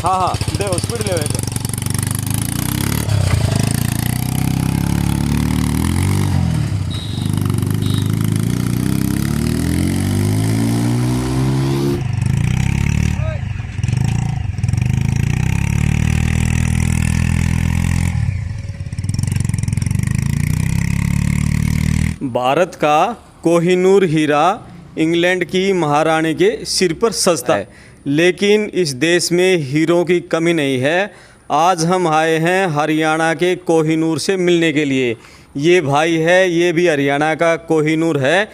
हाँ हाँ देखो स्पीड ले हुए भारत का कोहिनूर हीरा इंग्लैंड की महारानी के सिर पर सजता है, लेकिन इस देश में हीरों की कमी नहीं है। आज हम आए हैं हरियाणा के कोहिनूर से मिलने के लिए। ये भाई है, ये भी हरियाणा का कोहिनूर है।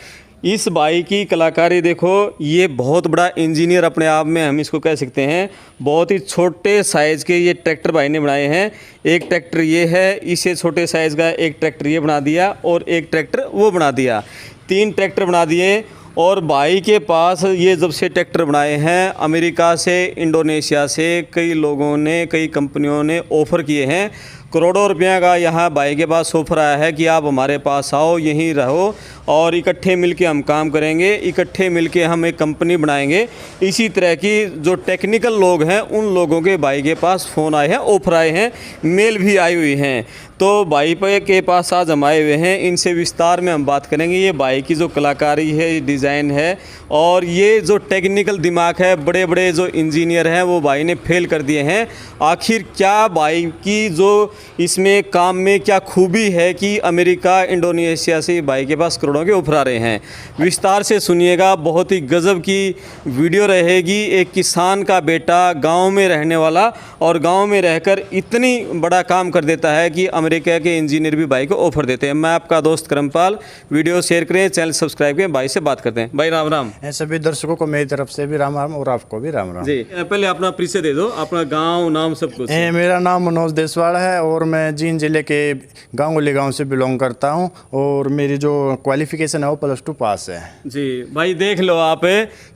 इस भाई की कलाकारी देखो, ये बहुत बड़ा इंजीनियर अपने आप में हम इसको कह सकते हैं। बहुत ही छोटे साइज़ के ये ट्रैक्टर भाई ने बनाए हैं। एक ट्रैक्टर ये है, इसे छोटे साइज़ का एक ट्रैक्टर ये बना दिया और एक ट्रैक्टर वो बना दिया। 3 ट्रैक्टर बना दिए। और भाई के पास ये जब से ट्रैक्टर बनाए हैं, अमेरिका से, इंडोनेशिया से कई लोगों ने, कई कंपनियों ने ऑफ़र किए हैं। करोड़ों रुपया का यहाँ भाई के पास ऑफर आया है कि आप हमारे पास आओ, यहीं रहो और इकट्ठे मिलके हम काम करेंगे, इकट्ठे मिलके हम एक कंपनी बनाएंगे। इसी तरह की जो टेक्निकल लोग हैं उन लोगों के भाई के पास फ़ोन आए हैं, ऑफर आए हैं, मेल भी आई हुई हैं। तो भाई के पास आज हम आए हुए हैं, इनसे विस्तार में हम बात करेंगे। ये भाई की जो कलाकारी है, डिज़ाइन है और ये जो टेक्निकल दिमाग है, बड़े बड़े जो इंजीनियर हैं वो भाई ने फेल कर दिए हैं। आखिर क्या भाई की जो इसमें काम में क्या खूबी है कि अमेरिका, इंडोनेशिया से भाई के पास करोड़ों के ऑफर आ रहे हैं। विस्तार से सुनिएगा, बहुत ही गजब की वीडियो रहेगी। एक किसान का बेटा गांव में रहने वाला और गांव में रहकर इतनी बड़ा काम कर देता है कि अमेरिका के इंजीनियर भी भाई को ऑफर देते हैं। मैं आपका दोस्त करमपाल, वीडियो शेयर करें, चैनल सब्सक्राइब करें, भाई से बात करते हैं। भाई राम राम। सभी दर्शकों को मेरी तरफ से भी राम राम और आपको भी राम राम जी। पहले अपना परिचय दे दो, अपना गांव, नाम, सब कुछ। मेरा नाम मनोज देसवाड़ है और मैं जींद जिले के गांगुली गांव से बिलोंग करता हूं और मेरी जो क्वालिफिकेशन है वो +2 पास है। जी भाई, देख लो आप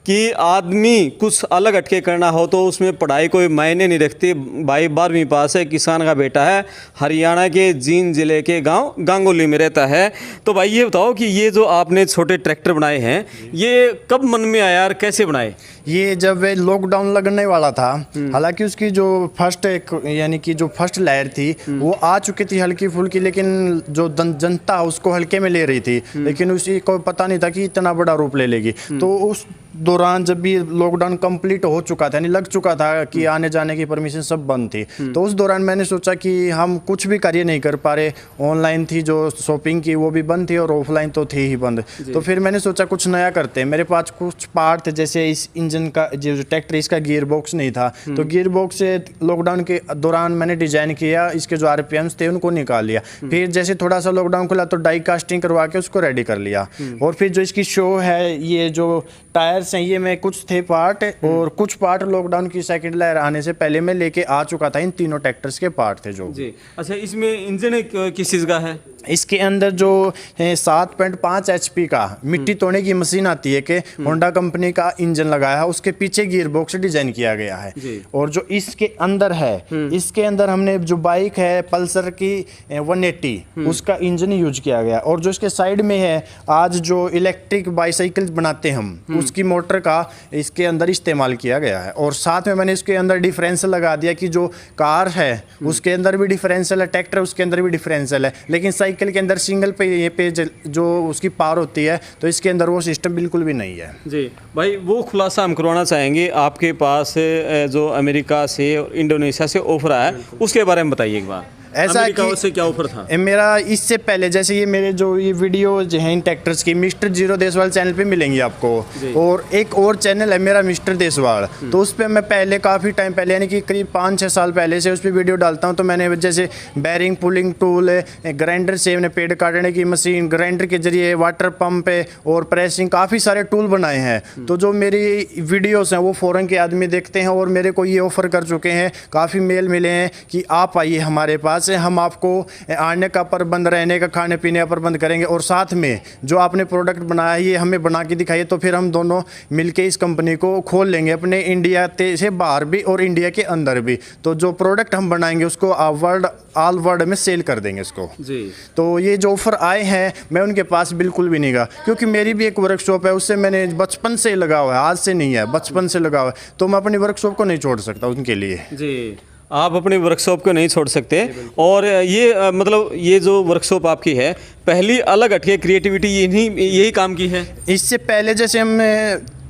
कि आदमी कुछ अलग हटके करना हो तो उसमें पढ़ाई कोई मायने नहीं रखती। भाई 12वीं पास है, किसान का बेटा है, हरियाणा के जींद जिले के गांव गांगुली में रहता है। तो भाई ये बताओ कि ये जो आपने छोटे ट्रैक्टर बनाए हैं, ये कब मन में आया और कैसे बनाए? ये जब लॉकडाउन लगने वाला था, हालांकि उसकी जो फर्स्ट यानी कि जो फर्स्ट लहर थी वो आ चुकी थी हल्की फुल्की, लेकिन जो जनता उसको हल्के में ले रही थी, लेकिन उसी को पता नहीं था कि इतना बड़ा रूप ले लेगी। तो उस दौरान जब भी लॉकडाउन कंप्लीट हो चुका था, यानी लग चुका था कि आने जाने की परमिशन सब बंद थी, तो उस दौरान मैंने सोचा कि हम कुछ भी कार्य नहीं कर पा रहे। ऑनलाइन थी जो शॉपिंग की वो भी बंद थी और ऑफलाइन तो थी ही बंद। तो फिर मैंने सोचा कुछ नया करते हैं। मेरे पास कुछ पार्ट थे, जैसे इस इंजन का जो ट्रैक्टर, इसका गियर बॉक्स नहीं था, तो गियर बॉक्स से लॉकडाउन के दौरान मैंने डिजाइन किया, इसके जो RPMs थे उनको निकाल लिया। फिर जैसे थोड़ा सा लॉकडाउन खुला तो डाई कास्टिंग करवा के उसको रेडी कर लिया। और फिर जो इसकी शो है, ये जो टायर्स हैं, ये में कुछ थे पार्ट और कुछ पार्ट लॉकडाउन की सेकंड लहर आने से पहले मैं लेके आ चुका था। इन तीनों ट्रैक्टर्स के पार्ट थे जो। जी। अच्छा, इसमें इंजन किस चीज़ का है? इसके अंदर जो 7.5 HP का मिट्टी तोड़ने की मशीन आती है कि होंडा कंपनी का इंजन लगाया है, उसके पीछे गियर बॉक्स डिजाइन किया गया है। और जो इसके अंदर है, इसके अंदर हमने जो बाइक है पल्सर की 180 उसका इंजन यूज किया गया। और जो इसके साइड में है, आज जो इलेक्ट्रिक बाईसाइकिल बनाते हम, उसकी मोटर का इसके अंदर इस्तेमाल किया गया है। और साथ में मैंने इसके अंदर डिफरेंशियल लगा दिया कि जो कार है उसके अंदर भी डिफरेंशियल है, ट्रैक्टर उसके अंदर भी डिफरेंशियल है, लेकिन साइकिल के अंदर सिंगल पे जो उसकी पावर होती है, तो इसके अंदर वो सिस्टम बिल्कुल भी नहीं है। जी भाई, वो खुलासा हम करवाना चाहेंगे। आपके पास जो अमेरिका से, इंडोनेशिया से ऑफर आया, उसके बारे में बताइए एक बार। ऐसा से क्या ऑफर था? मेरा इससे पहले, जैसे ये मेरे जो ये वीडियो जो है इन ट्रैक्टर्स की, मिस्टर जीरो देसवाल चैनल पे मिलेंगी आपको। और एक और चैनल है मेरा मिस्टर देसवाल, तो उस पर मैं पहले काफ़ी टाइम पहले, यानी कि करीब 5-6 साल पहले से उस पर वीडियो डालता हूँ। तो मैंने जैसे बैरिंग पुलिंग टूल, ग्राइंडर से मैंने पेड़ काटने की मशीन, ग्राइंडर के जरिए वाटर पंप और प्रेसिंग, काफ़ी सारे टूल बनाए हैं। तो जो मेरी वीडियोज़ हैं वो फ़ॉरेन के आदमी देखते हैं और मेरे को ये ऑफ़र कर चुके हैं, काफ़ी मेल मिले हैं कि आप आइए हमारे पास, यहाँ से हम आपको आने का प्रबंध, रहने का, खाने पीने का प्रबंध करेंगे, और साथ में जो आपने प्रोडक्ट बनाया है ये हमें बना के दिखाइए, तो फिर हम दोनों मिलके इस कंपनी को खोल लेंगे अपने इंडिया से बाहर भी और इंडिया के अंदर भी। तो जो प्रोडक्ट हम बनाएंगे उसको ऑल वर्ल्ड में सेल कर देंगे इसको जी। तो ये जो ऑफर आए हैं मैं उनके पास बिल्कुल भी नहीं गया, क्योंकि मेरी भी एक वर्कशॉप है, उससे मैंने बचपन से लगा हुआ है, आज से नहीं है, बचपन से लगा हुआ है, तो मैं अपनी वर्कशॉप को नहीं छोड़ सकता उनके लिए। जी, आप अपनी वर्कशॉप को नहीं छोड़ सकते। और ये मतलब ये जो वर्कशॉप आपकी है पहली अलग हटके क्रिएटिविटी यही काम की है। इससे पहले जैसे हम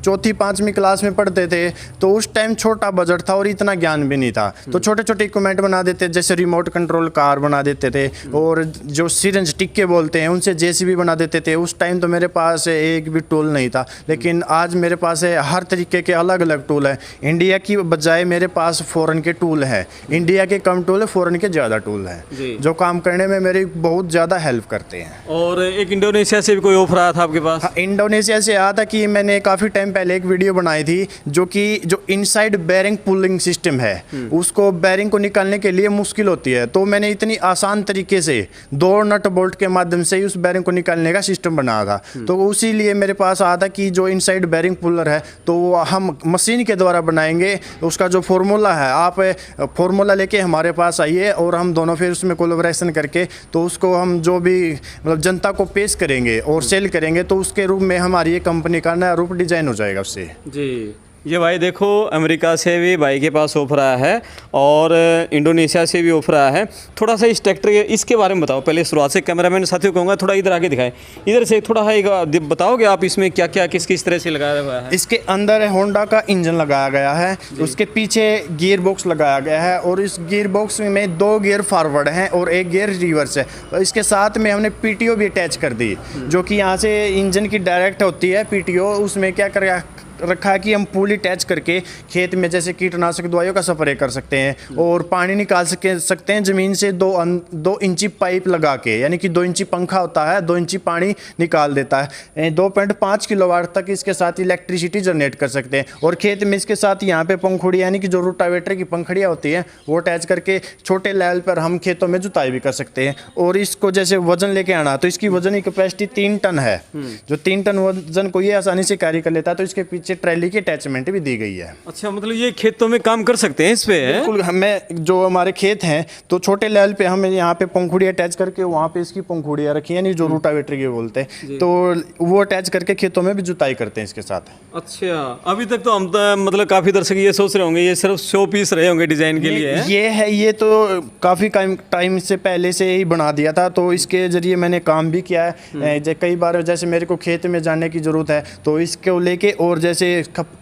चौथी पाँचवीं क्लास में पढ़ते थे तो उस टाइम छोटा बजट था और इतना ज्ञान भी नहीं था, तो छोटे छोटे इक्विपमेंट बना देते, जैसे रिमोट कंट्रोल कार बना देते थे, और जो सिरिंज टिक्के बोलते हैं उनसे जेसीबी बना देते थे। उस टाइम तो मेरे पास एक भी टूल नहीं था, लेकिन आज मेरे पास है हर तरीके के अलग अलग टूल है। इंडिया की बजाय मेरे पास फॉरेन के टूल है, इंडिया के कम टूल है, फॉरेन के ज़्यादा टूल है जो काम करने में मेरी बहुत ज़्यादा हेल्प करते हैं। और एक इंडोनेशिया से भी कोई ऑफर आया था आपके पास? हाँ, इंडोनेशिया से आया था कि मैंने काफ़ी टाइम पहले एक वीडियो बनाई थी जो इनसाइड बेरिंग पुलिंग सिस्टम है, उसको बेरिंग को निकालने के लिए मुश्किल होती है, तो मैंने इतनी आसान तरीके से 2 नट बोल्ट के माध्यम से ही उस बेरिंग को निकालने का सिस्टम बनाया था। तो उसी लिए मेरे पास आया था कि जो इनसाइड बेरिंग पुलर है तो वो हम मशीन के द्वारा बनाएंगे। उसका जो फॉर्मूला है, आप फॉर्मूला लेके हमारे पास आइए और हम दोनों फिर उसमें कोलैबोरेशन करके तो उसको हम जो भी मतलब जनता को पेश करेंगे और सेल करेंगे, तो उसके रूप में हमारी ये कंपनी का नया रूप डिजाइन हो जाएगा उससे। जी, ये भाई देखो अमेरिका से भी भाई के पास ऑफर आया है और इंडोनेशिया से भी ऑफर आया है। थोड़ा सा इस ट्रैक्टर के इसके बारे में बताओ पहले शुरुआत से। कैमरामैन साथियों कहूँगा थोड़ा इधर आके दिखाएं, इधर से थोड़ा है बताओगे आप इसमें क्या क्या किस तरह से लगाया हुआ है? इसके अंदर होंडा का इंजन लगाया गया है, उसके पीछे गियर बॉक्स लगाया गया है, और इस गियर बॉक्स में 2 गियर फॉरवर्ड हैं और 1 गियर रिवर्स है। और इसके साथ में हमने पीटीओ भी अटैच कर दी, जो कि यहाँ से इंजन की डायरेक्ट होती है पीटीओ। उसमें क्या कर रखा है कि हम पूल अटैच करके खेत में जैसे कीटनाशक दवाइयों का स्प्रे कर सकते हैं और पानी निकाल सकते हैं ज़मीन से 2 इंची पाइप लगा के, यानी कि 2 इंची पंखा होता है, 2 इंची पानी निकाल देता है। 2.5 किलोवाट तक इसके साथ इलेक्ट्रिसिटी जनरेट कर सकते हैं। और खेत में इसके साथ यहाँ पे पंखुड़ी यानी कि जो रोटावेटर की पंखड़ियाँ होती हैं वो अटैच करके छोटे लेवल पर हम खेतों में जुताई भी कर सकते हैं। और इसको जैसे वजन लेके आना, तो इसकी वजन की कैपेसिटी 3 टन है, जो 3 टन वजन को ये आसानी से कैरी कर लेता है। तो इसके पीछे ट्रैली की अटैचमेंट भी दी गई है। अच्छा, मतलब ये खेतों में काम कर सकते हैं इस पे? बिल्कुल, हमें जो हमारे खेत हैं तो छोटे लेवल पे हमें यहाँ पे पंखुड़ी अटैच करके वहाँ पे इसकी पंखुड़ियाँ रखी हैं, नहीं जो रूटावेटर की बोलते हैं, तो वो अटैच करके खेतों में भी जुताई करते हैं इसके साथ। अच्छा, अभी तक तो हम मतलब काफ़ी दर्शक ये सोच रहे होंगे ये सिर्फ शो पीस रहे होंगे डिजाइन के लिए। ये तो काफ़ी टाइम से पहले से ही बना दिया था, तो इसके जरिए मैंने काम भी किया है। कई बार जैसे मेरे को खेत में जाने की ज़रूरत है तो इसको लेके और जैसे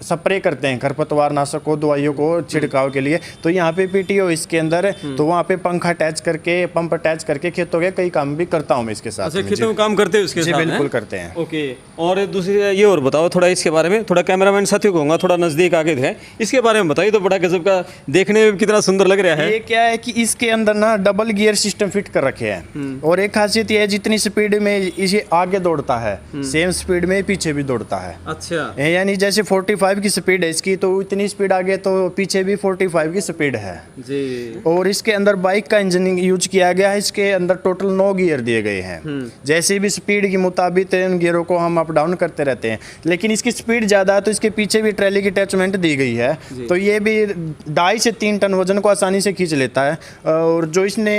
स्प्रे करते हैं खरपतवार नाशकों दवाइयों को छिड़काव के लिए, तो यहाँ पे पीटीओ इसके अंदर है, तो वहाँ पे पंखा अटैच करके पंप अटैच करके खेतों के कई काम भी करता हूँ मैं इसके साथ। अच्छा, खेतों में काम करते हैं उसके साथ? बिल्कुल करते हैं। ओके, और दूसरी ये और बताओ थोड़ा इसके बारे में, थोड़ा कैमरामैन साथियों को कहूँगा थोड़ा नज़दीक आके दिखाएं, इसके बारे में बताइए। तो बड़ा गजब का देखने में कितना सुंदर लग रहा है। ये क्या है कि इसके अंदर ना डबल गियर सिस्टम फिट कर रखे हैं, और एक खासियत ये है जितनी स्पीड में इसे आगे दौड़ता है सेम स्पीड में पीछे भी दौड़ता है। अच्छा, यानी जैसे 45 की स्पीड है इसकी, तो इतनी स्पीड आगे तो पीछे भी 45 की स्पीड है जी। और इसके अंदर बाइक का इंजन यूज किया गया है। इसके अंदर टोटल 9 गियर दिए गए हैं, जैसे भी स्पीड के मुताबिक इन गियरों को हम अप डाउन करते रहते हैं। लेकिन इसकी स्पीड ज़्यादा है तो इसके पीछे भी ट्रैली की अटैचमेंट दी गई है, तो ये भी 2.5 से 3 टन वजन को आसानी से खींच लेता है। और जो इसने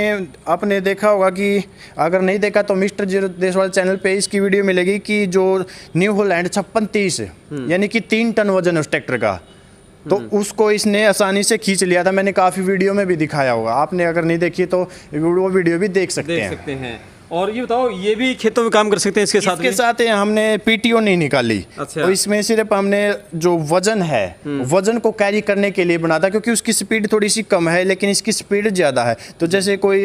आपने देखा होगा कि अगर नहीं देखा तो मिस्टर जीरो देशवाल चैनल पे इसकी वीडियो मिलेगी कि जो न्यू हॉलैंड 5630 यानी कि 3 टन वजन है उस ट्रैक्टर का, तो उसको इसने आसानी से खींच लिया था। मैंने काफ़ी वीडियो में भी दिखाया होगा, आपने अगर नहीं देखी तो वो वीडियो भी देख सकते हैं। और ये बताओ, ये भी खेतों में काम कर सकते हैं इसके साथ? इसके साथ हमने पीटीओ नहीं निकाली। अच्छा। और इसमें सिर्फ हमने जो वजन है वजन को कैरी करने के लिए बना था, क्योंकि उसकी स्पीड थोड़ी सी कम है लेकिन इसकी स्पीड ज़्यादा है। तो जैसे कोई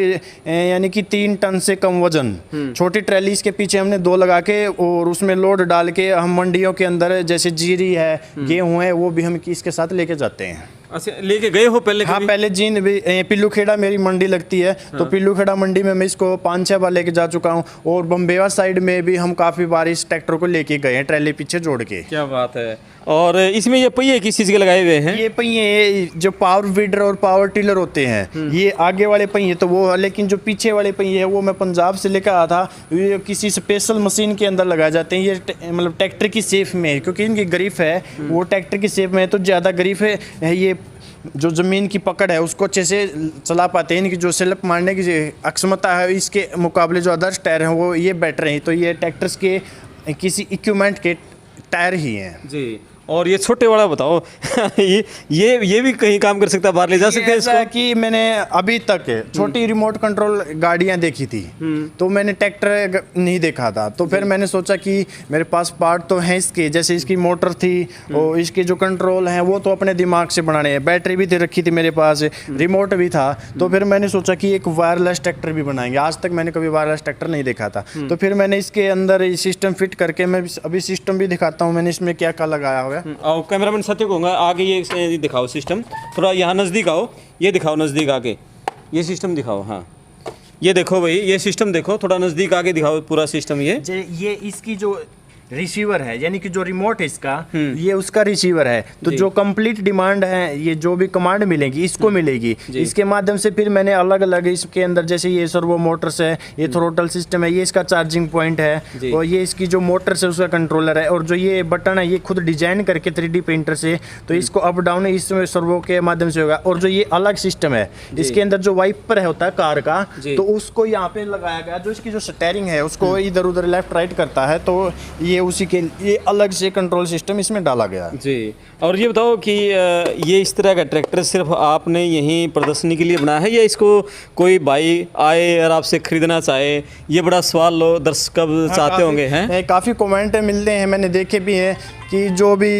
यानी कि 3 टन से कम वजन छोटी ट्रैली इसके पीछे हमने 2 लगा के और उसमें लोड डाल के हम मंडियों के अंदर जैसे जीरी है गेहूँ है वो भी हम इसके साथ लेके जाते हैं। अच्छा, लेके गए हो पहले हाँ कभी? पहले जींद भी पिल्लू खेड़ा मेरी मंडी लगती है, तो पिल्लू खेड़ा मंडी में मैं इसको 5-6 बार लेके जा चुका हूँ। और बम्बेवा साइड में भी हम काफ़ी बार इस ट्रैक्टर को लेके गए हैं, ट्रैली पीछे जोड़ के। क्या बात है। और इसमें ये पहिए किस चीज़ के लगाए हुए हैं? ये पहिए जो पावर वीडर और पावर टिलर होते हैं, ये आगे वाले पहिए तो वो, लेकिन जो पीछे वाले पहिए है वो मैं पंजाब से लेकर आया था। ये किसी स्पेशल मशीन के अंदर लगाए जाते हैं। ये मतलब ट्रैक्टर की शेप में है, क्योंकि इनकी ग्रिप है वो ट्रैक्टर की शेप में है, तो ज़्यादा ग्रिप है। ये जो ज़मीन की पकड़ है उसको अच्छे से चला पाते हैं। इनकी जो स्लिप मारने की अक्षमता है इसके मुकाबले जो अदर्स टायर हैं वो ये बेटर हैं। तो ये ट्रैक्टर्स के किसी इक्विपमेंट के टायर ही हैं जी। और ये छोटे वाला बताओ ये भी कहीं काम कर सकता है, बाहर ले जा सकते हैं ऐसा इसको? कि मैंने अभी तक छोटी रिमोट कंट्रोल गाड़ियां देखी थी, तो मैंने ट्रैक्टर नहीं देखा था। तो फिर मैंने सोचा कि मेरे पास पार्ट तो हैं इसके, जैसे इसकी मोटर थी और इसके जो कंट्रोल हैं वो तो अपने दिमाग से बनाने हैं। बैटरी भी थी रखी थी मेरे पास, रिमोट भी था। तो फिर मैंने सोचा कि एक वायरलेस ट्रैक्टर भी बनाएंगे। आज तक मैंने कभी वायरलेस ट्रैक्टर नहीं देखा था। तो फिर मैंने इसके अंदर सिस्टम फिट करके, मैं अभी सिस्टम भी दिखाता हूँ मैंने इसमें क्या क्या लगाया हुआ है। आओ कैमरामैन सत्य कहूँगा आगे ये दिखाओ सिस्टम, थोड़ा यहाँ नज़दीक आओ, ये दिखाओ नज़दीक आके, ये सिस्टम दिखाओ। हाँ ये देखो भाई, ये सिस्टम देखो, थोड़ा नज़दीक आके दिखाओ पूरा सिस्टम। ये इसकी जो रिसीवर है, यानी कि जो रिमोट है इसका, ये उसका रिसीवर है। तो जो कंप्लीट डिमांड है, ये जो भी कमांड मिलेगी इसको मिलेगी। इसके माध्यम से फिर मैंने अलग अलग इसके अंदर, जैसे ये सर्वो मोटर्स है, ये थ्रोटल सिस्टम है, ये इसका चार्जिंग पॉइंट है, और ये इसकी जो मोटर्स है उसका कंट्रोलर है, और जो ये बटन है ये खुद डिजाइन करके 3D प्रिंटर से, तो इसको अप डाउन इसमें सर्वो के माध्यम से होगा। और जो ये अलग सिस्टम है, इसके अंदर जो वाइपर है होता है कार का, तो उसको यहाँ पे लगाया गया। जो इसकी जो स्टेयरिंग है उसको इधर उधर लेफ्ट राइट करता है, तो ये उसी के लिए अलग से कंट्रोल सिस्टम इसमें डाला गया है। जी। और ये बताओ कि ये इस तरह का ट्रैक्टर सिर्फ आपने यहीं प्रदर्शनी के लिए बनाया है, या इसको कोई भाई आए और आपसे खरीदना चाहे? ये बड़ा सवाल लोग दर्शक चाहते होंगे हैं। काफ़ी कमेंट मिलते हैं, मैंने देखे भी हैं कि जो भी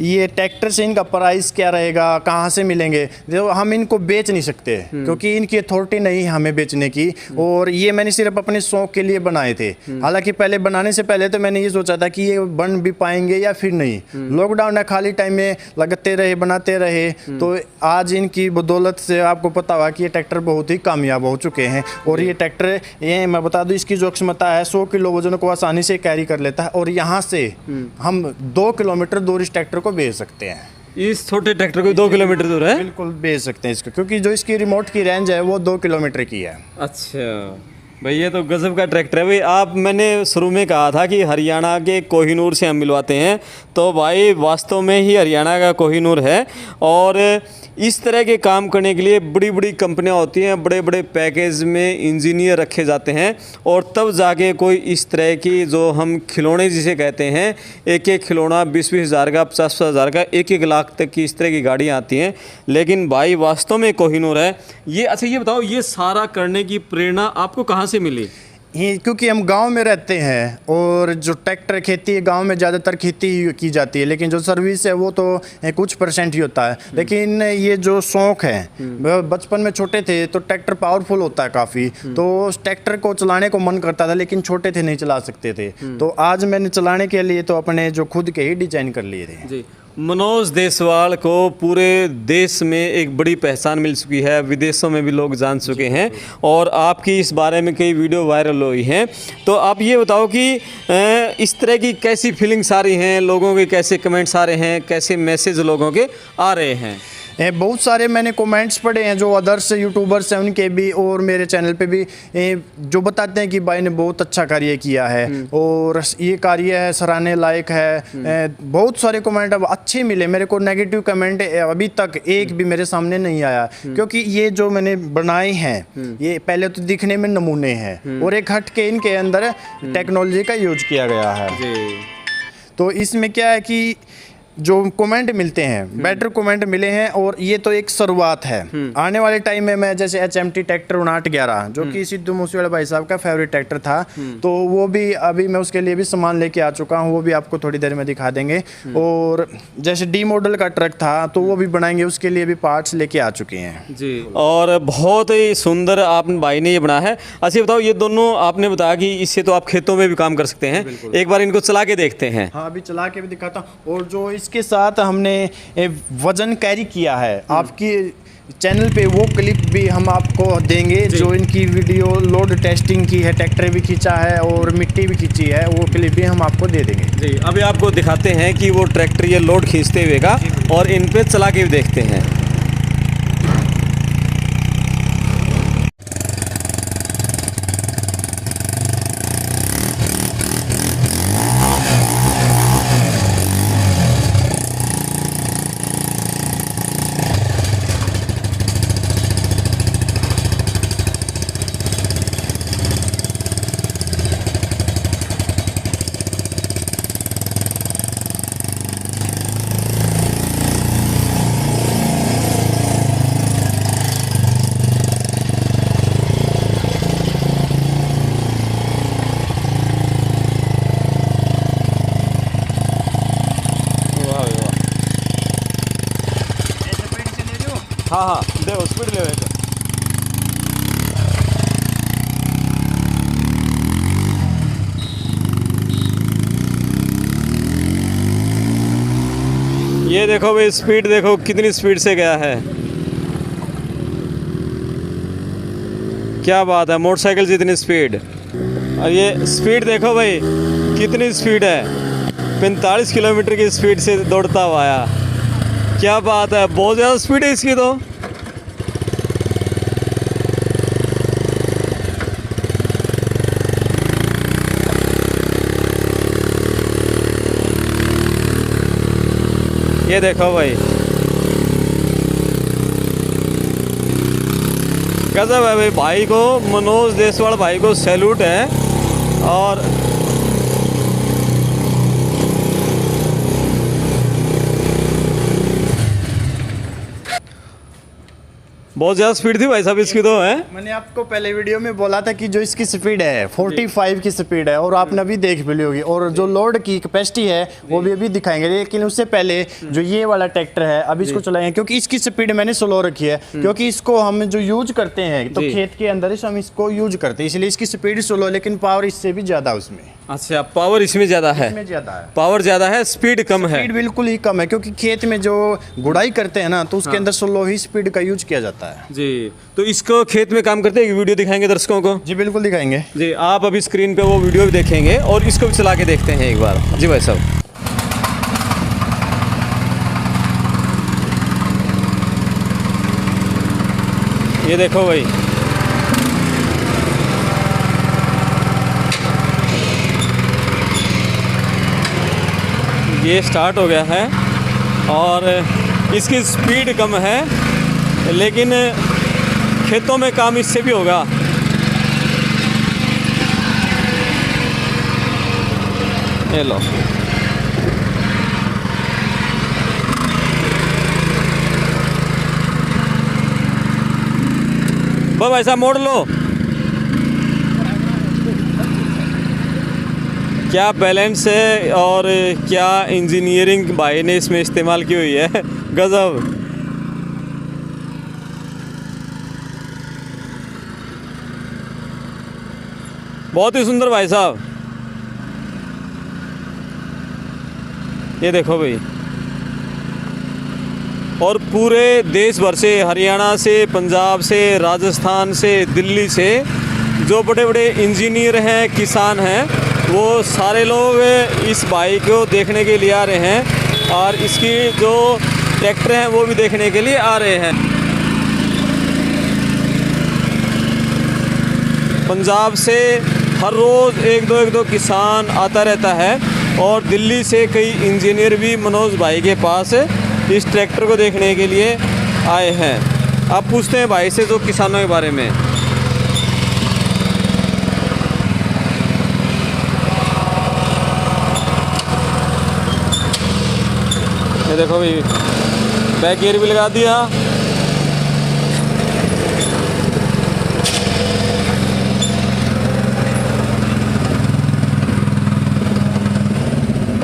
ये ट्रैक्टर से इनका प्राइस क्या रहेगा, कहाँ से मिलेंगे। देखो हम इनको बेच नहीं सकते क्योंकि इनकी अथॉरिटी नहीं है हमें बेचने की, और ये मैंने सिर्फ अपने शौक के लिए बनाए थे। हालांकि पहले बनाने से पहले तो मैंने ये सोचा था कि ये बन भी पाएंगे या फिर नहीं। लॉकडाउन है, खाली टाइम में लगते रहे, बनाते रहे, तो आज इनकी बदौलत से आपको पता हुआ कि ये ट्रैक्टर बहुत ही कामयाब हो चुके हैं। और ये ट्रैक्टर, ये मैं बता दूं, इसकी जो क्षमता है 100 किलो वजन को आसानी से कैरी कर लेता है, और यहाँ से हम 2 किलोमीटर दूर इस ट्रैक्टर को भेज सकते हैं। इस छोटे ट्रैक्टर को 2 किलोमीटर दूर है? बिल्कुल भेज सकते हैं इसको, क्योंकि जो इसकी रिमोट की रेंज है वो 2 किलोमीटर की है। अच्छा भाई, ये तो गजब का ट्रैक्टर है भाई। आप, मैंने शुरू में कहा था कि हरियाणा के कोहिनूर से हम मिलवाते हैं, तो भाई वास्तव में ही हरियाणा का कोहिनूर है। और इस तरह के काम करने के लिए बड़ी बड़ी कंपनियां होती हैं, बड़े बड़े पैकेज में इंजीनियर रखे जाते हैं, और तब जाके कोई इस तरह की, जो हम खिलौने जिसे कहते हैं, एक एक खिलौना 20-20 हज़ार का, 50-50 हज़ार का, 1-1 लाख तक की इस तरह की गाड़ियाँ आती हैं। लेकिन भाई वास्तव में कोहिनूर है ये। अच्छा ये बताओ, ये सारा करने की प्रेरणा आपको कहाँ से मिली? ये क्योंकि हम गांव में रहते हैं, और जो ट्रैक्टर खेती है गांव में ज़्यादातर खेती ही की जाती है, लेकिन जो सर्विस है वो तो कुछ % ही होता है। लेकिन ये जो शौक़ है, बचपन में छोटे थे तो ट्रैक्टर पावरफुल होता है काफ़ी, तो उस ट्रैक्टर को चलाने को मन करता था, लेकिन छोटे थे नहीं चला सकते थे। तो आज मैंने चलाने के लिए तो अपने जो खुद के ही डिजाइन कर लिए थे। जी। मनोज देसवाल को पूरे देश में एक बड़ी पहचान मिल चुकी है, विदेशों में भी लोग जान चुके हैं, और आपकी इस बारे में कई वीडियो वायरल हुई हैं। तो आप ये बताओ कि इस तरह की कैसी फीलिंग्स आ रही हैं, लोगों के कैसे कमेंट्स आ रहे हैं, कैसे मैसेज लोगों के आ रहे हैं? बहुत सारे मैंने कमेंट्स पढ़े हैं जो अदर्स यूट्यूबर्स हैं उनके भी, और मेरे चैनल पे भी, जो बताते हैं कि भाई ने बहुत अच्छा कार्य किया है, और ये कार्य है सराहने लायक है। बहुत सारे कमेंट अब अच्छे मिले मेरे को। नेगेटिव कमेंट अभी तक एक भी मेरे सामने नहीं आया, क्योंकि ये जो मैंने बनाए हैं ये पहले तो दिखने में नमूने हैं, और एक हट के इनके अंदर टेक्नोलॉजी का यूज किया गया है। तो इसमें क्या है कि जो कमेंट मिलते हैं, बेटर कमेंट मिले हैं, और ये तो एक शुरुआत है। आने वाले टाइम में मैं जैसे HMT ट्रैक्टर 5911 जो कि सिद्धू मूसेवाला भाई साहब का फेवरेट ट्रैक्टर था, तो वो भी अभी मैं उसके लिए भी सामान लेके आ चुका हूँ, वो भी आपको थोड़ी देर में दिखा देंगे। और जैसे D मॉडल का ट्रक था तो वो भी बनाएंगे, उसके लिए भी पार्ट्स लेके आ चुके हैं जी। और बहुत ही सुंदर आपने भाई ने ये बनाया है। अच्छा बताओ, ये दोनों आपने बताया कि इससे तो आप खेतों में भी काम कर सकते हैं, एक बार इनको चला के देखते हैं। हाँ अभी चला के भी दिखाता हूँ। और जो उसके साथ हमने वज़न कैरी किया है। आपकी चैनल पे वो क्लिप भी हम आपको देंगे जो इनकी वीडियो लोड टेस्टिंग की है, ट्रैक्टर भी खींचा है और मिट्टी भी खींची है, वो क्लिप भी हम आपको दे देंगे। जी, अभी आपको दिखाते हैं कि वो ट्रैक्टर ये लोड खींचते हुए का और इन पे चला के भी देखते हैं। हाँ हाँ, दे स्पीड ले ये देखो भाई, स्पीड देखो कितनी स्पीड से गया है। क्या बात है, मोटरसाइकिल जितनी स्पीड। और ये स्पीड देखो भाई कितनी स्पीड है, 45 किलोमीटर की स्पीड से दौड़ता हुआ आया। क्या बात है, बहुत ज़्यादा स्पीड है इसकी तो। ये देखो भाई, गजब है भाई। भाई को, मनोज देसवाल भाई को सैल्यूट है। और बहुत ज़्यादा स्पीड थी भाई साहब इसकी तो, है। मैंने आपको पहले वीडियो में बोला था कि जो इसकी स्पीड है 45 की स्पीड है, और आपने अभी देख भी ली होगी। और जो लोड की कैपेसिटी है वो भी अभी दिखाएंगे, लेकिन उससे पहले जो ये वाला ट्रैक्टर है अभी इसको चलाएंगे, क्योंकि इसकी स्पीड मैंने स्लो रखी है, क्योंकि इसको हम जो यूज करते हैं तो खेत के अंदर ही हम इसको यूज करते हैं, इसलिए इसकी स्पीड स्लो, लेकिन पावर इससे भी ज्यादा उसमें। अच्छा, पावर इसमें ज़्यादा है। इसमें ज्यादा है, पावर ज़्यादा है, स्पीड कम है। स्पीड बिल्कुल ही कम है, क्योंकि खेत में जो गुड़ाई करते हैं ना तो उसके अंदर स्लो ही स्पीड का यूज किया जाता है। जी, तो इसको खेत में काम करते हैं, वीडियो दिखाएंगे दर्शकों को। जी बिल्कुल दिखाएंगे। जी, आप अभी स्क्रीन पे वो वीडियो भी देखेंगे और इसको भी चला के देखते हैं एक बार। जी भाई साहब, ये देखो भाई, ये स्टार्ट हो गया है और इसकी स्पीड कम है, लेकिन खेतों में काम इससे भी होगा। ये लो, बस ऐसा मोड़ लो। क्या बैलेंस है और क्या इंजीनियरिंग भाई ने इसमें इस्तेमाल की हुई है, गजब। बहुत ही सुंदर भाई साहब। ये देखो भाई, और पूरे देश भर से, हरियाणा से, पंजाब से, राजस्थान से, दिल्ली से जो बड़े बड़े इंजीनियर हैं, किसान हैं, वो सारे लोग इस बाइक को देखने के लिए आ रहे हैं और इसकी जो ट्रैक्टर हैं वो भी देखने के लिए आ रहे हैं। पंजाब से हर रोज़ एक दो किसान आता रहता है और दिल्ली से कई इंजीनियर भी मनोज भाई के पास इस ट्रैक्टर को देखने के लिए आए हैं। आप पूछते हैं भाई से जो किसानों के बारे में। ये देखो भाई, बैक गियर भी लगा दिया।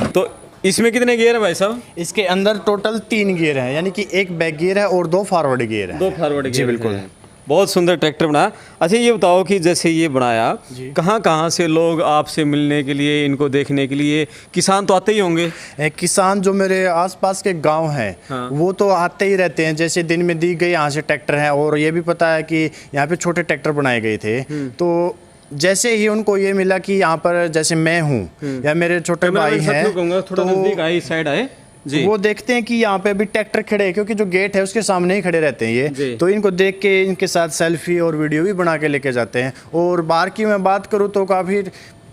तो इसमें कितने गियर है भाई साहब? इसके अंदर टोटल 3 गियर हैं, यानी कि एक बैक गियर है और 2 फॉरवर्ड गियर है। 2 फॉरवर्ड गियर। जी बिल्कुल। बहुत सुंदर ट्रैक्टर बनाया। अच्छा ये बताओ कि जैसे ये बनाया, कहाँ कहाँ से लोग आपसे मिलने के लिए, इनको देखने के लिए, किसान तो आते ही होंगे? किसान जो मेरे आसपास के गांव हैं हाँ। वो तो आते ही रहते हैं। जैसे दिन में दी गई यहाँ से ट्रैक्टर हैं, और ये भी पता है कि यहाँ पे छोटे ट्रैक्टर बनाए गए थे। तो जैसे ही उनको ये मिला कि यहाँ पर जैसे मैं हूँ या मेरे छोटे भाई हैं, थोड़ा नजदीक आए, इस साइड आए जी। वो देखते हैं कि यहाँ पे अभी ट्रैक्टर खड़े हैं, क्योंकि जो गेट है उसके सामने ही खड़े रहते हैं जी। ये। तो इनको देख के इनके साथ सेल्फी और वीडियो भी बना के लेके जाते हैं। और बाहर की मैं बात करूँ तो काफ़ी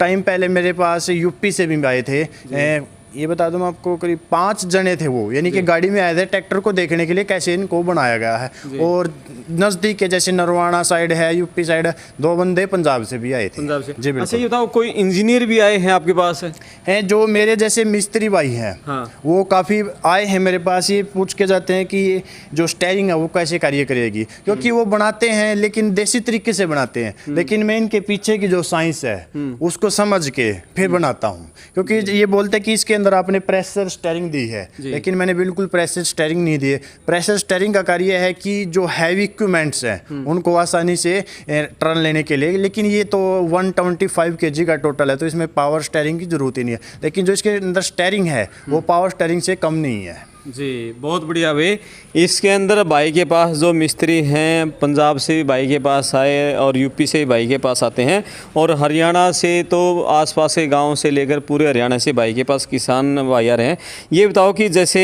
टाइम पहले मेरे पास यूपी से भी आए थे। ये बता दूं मैं आपको, करीब 5 जने थे वो, यानी कि गाड़ी में आए थे ट्रैक्टर को देखने के लिए कैसे इनको बनाया गया है। और नज़दीक के जैसे नरवाना साइड है, यूपी साइड है, 2 बंदे पंजाब से भी आए थे। पंजाब से जी बिल्कुल। अच्छा ये बताओ, कोई इंजीनियर भी आए हैं आपके पास? हैं जो मेरे जैसे मिस्त्री भाई हैं, हाँ। वो काफ़ी आए हैं मेरे पास, ये पूछ के जाते हैं कि ये जो स्टेयरिंग है वो कैसे कार्य करेगी, क्योंकि वो बनाते हैं लेकिन देसी तरीके से बनाते हैं। लेकिन मैं इनके पीछे की जो साइंस है उसको समझ के फिर बनाता हूँ, क्योंकि ये बोलते हैं कि इसके अंदर आपने प्रेशर स्टेयरिंग दी है, लेकिन मैंने बिल्कुल प्रेशर स्टेयरिंग नहीं दी है। प्रेशर स्टेयरिंग का कार्य है कि जो हैवी इक्विपमेंट्स हैं उनको आसानी से टर्न लेने के लिए, लेकिन ये तो 125 kg का टोटल है, तो इसमें पावर स्टेयरिंग की जरूरत ही नहीं है। लेकिन जो इसके अंदर स्टेयरिंग है वो पावर स्टेयरिंग से कम नहीं है। जी बहुत बढ़िया भाई। इसके अंदर भाई के पास जो मिस्त्री हैं, पंजाब से भी भाई के पास आए और यूपी से भी भाई के पास आते हैं, और हरियाणा से तो आसपास के गांव से लेकर पूरे हरियाणा से भाई के पास किसान भाई आ रहे हैं। ये बताओ कि जैसे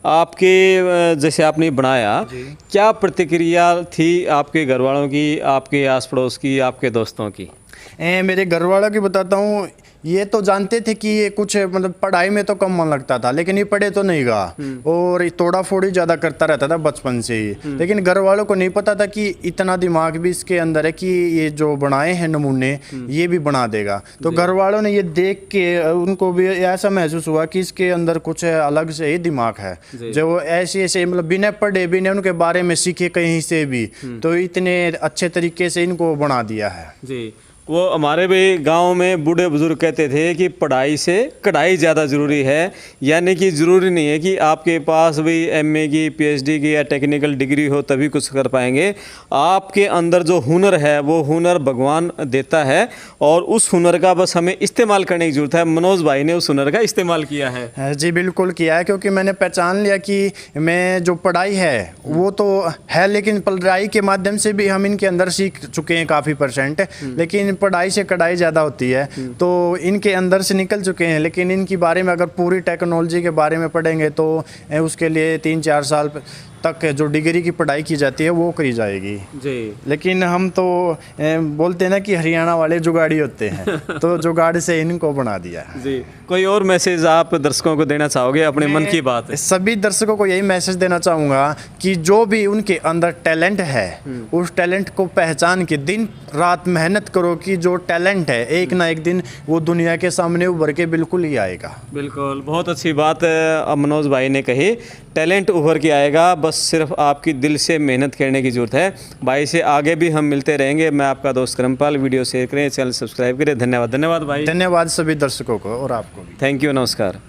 जैसे आपने बनाया, क्या प्रतिक्रिया थी आपके घर वालों की, आपके आस पड़ोस की, आपके दोस्तों की? मेरे घर वालों की बताता हूँ, ये तो जानते थे कि ये कुछ मतलब पढ़ाई में तो कम मन लगता था, लेकिन ये पढ़े तो नहीं गा, और ये तोड़ा फोड़ी ज़्यादा करता रहता था बचपन से ही। लेकिन घर वालों को नहीं पता था कि इतना दिमाग भी इसके अंदर है कि ये जो बनाए हैं नमूने ये भी बना देगा। तो घर वालों ने ये देख के उनको भी ऐसा महसूस हुआ कि इसके अंदर कुछ अलग से ही दिमाग है, जो ऐसे ऐसे मतलब बिना पढ़े बिना उनके बारे में सीखे कहीं से भी, तो इतने अच्छे तरीके से इनको बना दिया है। जी वो हमारे भी गांव में बूढ़े बुजुर्ग कहते थे कि पढ़ाई से कढ़ाई ज़्यादा ज़रूरी है, यानी कि ज़रूरी नहीं है कि आपके पास भी एमए की, पीएचडी की या टेक्निकल डिग्री हो तभी कुछ कर पाएंगे। आपके अंदर जो हुनर है वो हुनर भगवान देता है, और उस हुनर का बस हमें इस्तेमाल करने की ज़रूरत है। मनोज भाई ने उस हुनर का इस्तेमाल किया है। जी बिल्कुल किया है, क्योंकि मैंने पहचान लिया कि मैं जो पढ़ाई है वो तो है, लेकिन पढ़ाई के माध्यम से भी हम इनके अंदर सीख चुके हैं काफ़ी %, लेकिन पढ़ाई से कढ़ाई ज़्यादा होती है, तो इनके अंदर से निकल चुके हैं। लेकिन इनकी बारे में अगर पूरी टेक्नोलॉजी के बारे में पढ़ेंगे तो उसके लिए 3-4 साल तक जो डिग्री की पढ़ाई की जाती है वो करी जाएगी जी। लेकिन हम तो बोलते हैं ना कि हरियाणा वाले जुगाड़ी होते हैं, तो जुगाड़ से इनको बना दिया है। जी कोई और मैसेज आप दर्शकों को देना चाहोगे, अपने मन की बात? सभी दर्शकों को यही मैसेज देना चाहूँगा कि जो भी उनके अंदर टैलेंट है उस टैलेंट को पहचान के दिन रात मेहनत करो, कि जो टैलेंट है एक ना एक दिन वो दुनिया के सामने उभर के बिल्कुल ही आएगा। बिल्कुल, बहुत अच्छी बात मनोज भाई ने कही, टैलेंट उभर के आएगा, बस सिर्फ आपकी दिल से मेहनत करने की ज़रूरत है। भाई से आगे भी हम मिलते रहेंगे। मैं आपका दोस्त करमपाल, वीडियो शेयर करें, चैनल सब्सक्राइब करें। धन्यवाद। धन्यवाद भाई। धन्यवाद सभी दर्शकों को और आपको भी। थैंक यू, नमस्कार।